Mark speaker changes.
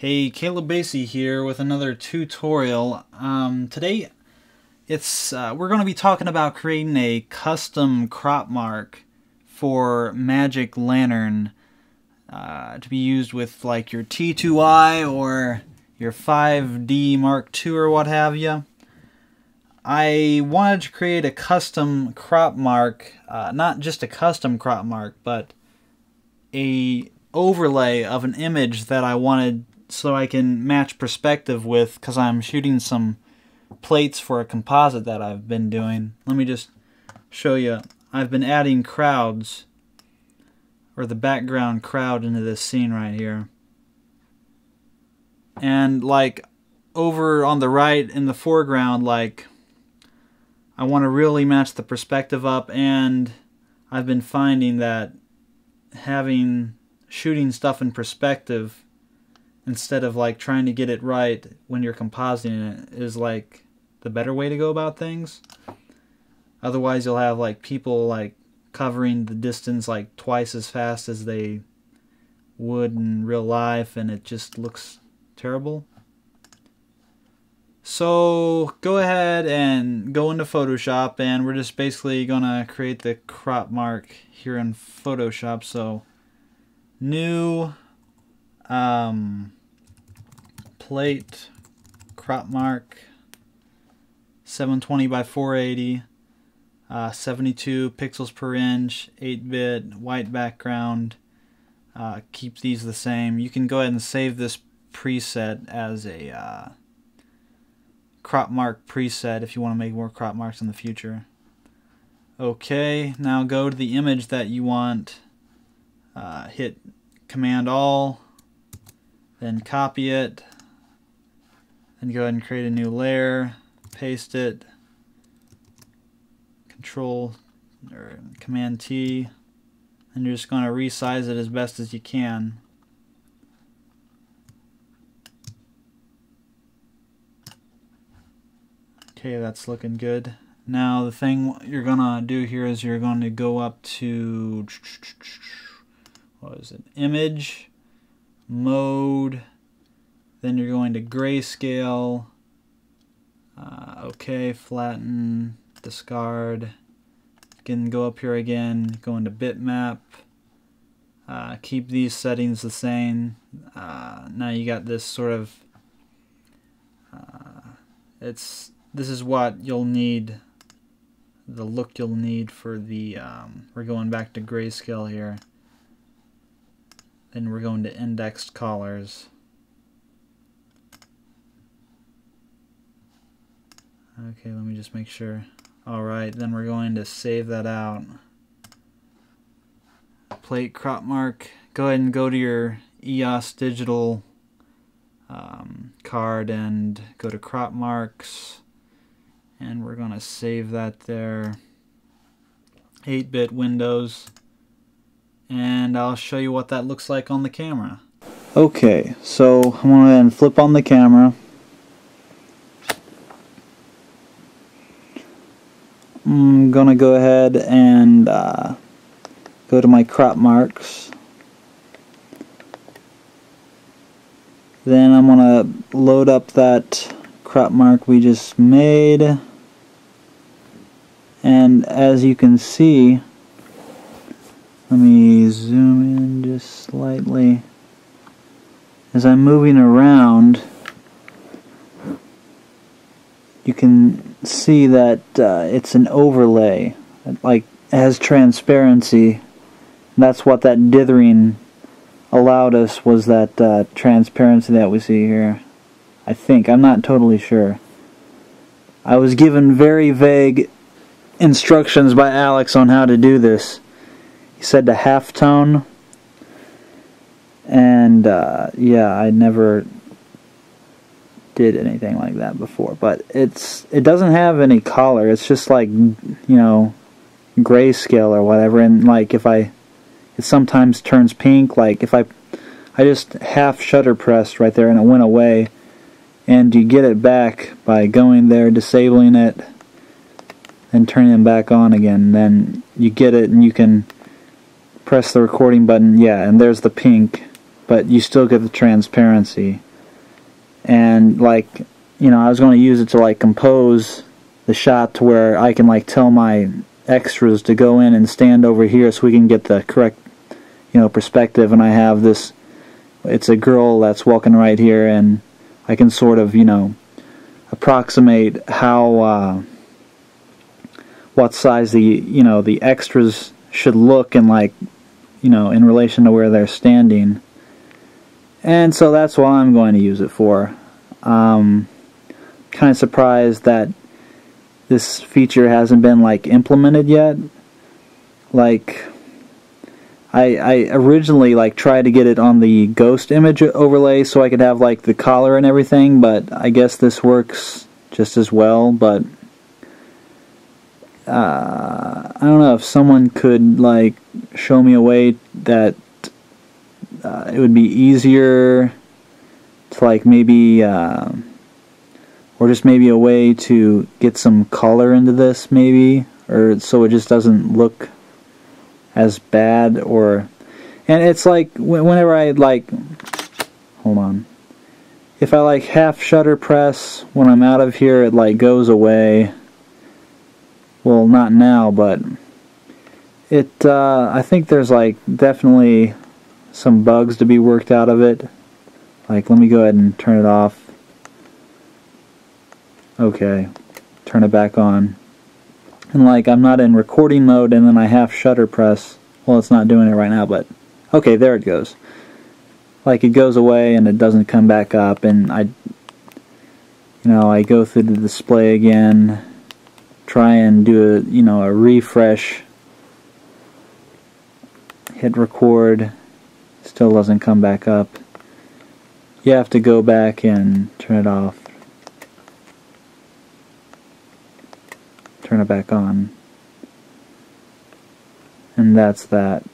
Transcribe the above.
Speaker 1: Hey, klbasey here with another tutorial. Today we're going to be talking about creating a custom crop mark for Magic Lantern to be used with like your T2I or your 5D Mark II or what have you. I wanted to create a custom crop mark, not just a custom crop mark, but a overlay of an image that I wanted so I can match perspective with, because I'm shooting some plates for a composite that I've been doing. Let me just show you. I've been adding crowds, or the background crowd, into this scene right here. And like over on the right in the foreground, like I want to really match the perspective up, and I've been finding that shooting stuff in perspective instead of like trying to get it right when you're compositing it is like the better way to go about things. Otherwise you'll have like people like covering the distance like twice as fast as they would in real life, and it just looks terrible. So go ahead and go into Photoshop, and we're just basically gonna create the crop mark here in Photoshop. So new plate crop mark 720 by 480, 72 pixels per inch, 8-bit, white background. Keep these the same. You can go ahead and save this preset as a crop mark preset if you want to make more crop marks in the future. Okay, now go to the image that you want, hit Command All, then copy it, and go ahead and create a new layer, paste it, Control or Command T, and you're just going to resize it as best as you can. Okay, that's looking good. Now the thing you're going to do here is you're going to go up to, what is it, Image, Mode, then you're going to Grayscale, okay, Flatten, Discard, you can go up here again, go into Bitmap, keep these settings the same. Now you got this sort of, this is what you'll need, the look you'll need for the, we're going back to Grayscale here. Then we're going to indexed colors. Okay, let me just make sure. Alright, then we're going to save that out. Plate crop mark. Go ahead and go to your EOS digital card and go to crop marks. And we're going to save that there. 8-bit Windows. And I'll show you what that looks like on the camera. Okay, so I'm going to flip on the camera. I'm going to go ahead and go to my crop marks. Then I'm going to load up that crop mark we just made. And as you can see, let me zoom in just slightly. As I'm moving around, you can see that it's an overlay. It has transparency. That's what that dithering allowed us, was that transparency that we see here. I think. I'm not totally sure. I was given very vague instructions by Alex on how to do this. He said to halftone, and yeah, I never did anything like that before. But it doesn't have any color. It's just like, you know, grayscale or whatever. And like it sometimes turns pink. Like if I just half shutter pressed right there and it went away. And you get it back by going there, disabling it, and turning them back on again. Then you get it, and you can press the recording button, yeah, and there's the pink, but you still get the transparency. and like, you know, I was going to use it to like compose the shot to where I can like tell my extras to go in and stand over here so we can get the correct, you know, perspective. And I have this, it's a girl that's walking right here, and I can sort of, you know, approximate how what size the, you know, the extras should look, and like, you know, in relation to where they're standing. And so that's what I'm going to use it for. Kind of surprised that this feature hasn't been like implemented yet. Like, I originally like tried to get it on the ghost image overlay so I could have like the collar and everything, but I guess this works just as well. But I don't know if someone could like show me a way that it would be easier to like maybe or just maybe a way to get some color into this, maybe, or so it just doesn't look as bad. Or, and it's like whenever I like, hold on, if I like half shutter press when I'm out of here, it like goes away. Well, not now, but it I think there's like definitely some bugs to be worked out of it. Like, let me go ahead and turn it off. Okay, turn it back on. And like, I'm not in recording mode, and then I half shutter press. Well, it's not doing it right now, but okay, there it goes. Like, it goes away and it doesn't come back up, and I go through the display again, try and do a, you know, a refresh, hit record, still doesn't come back up. You have to go back and turn it off, turn it back on, and that's that.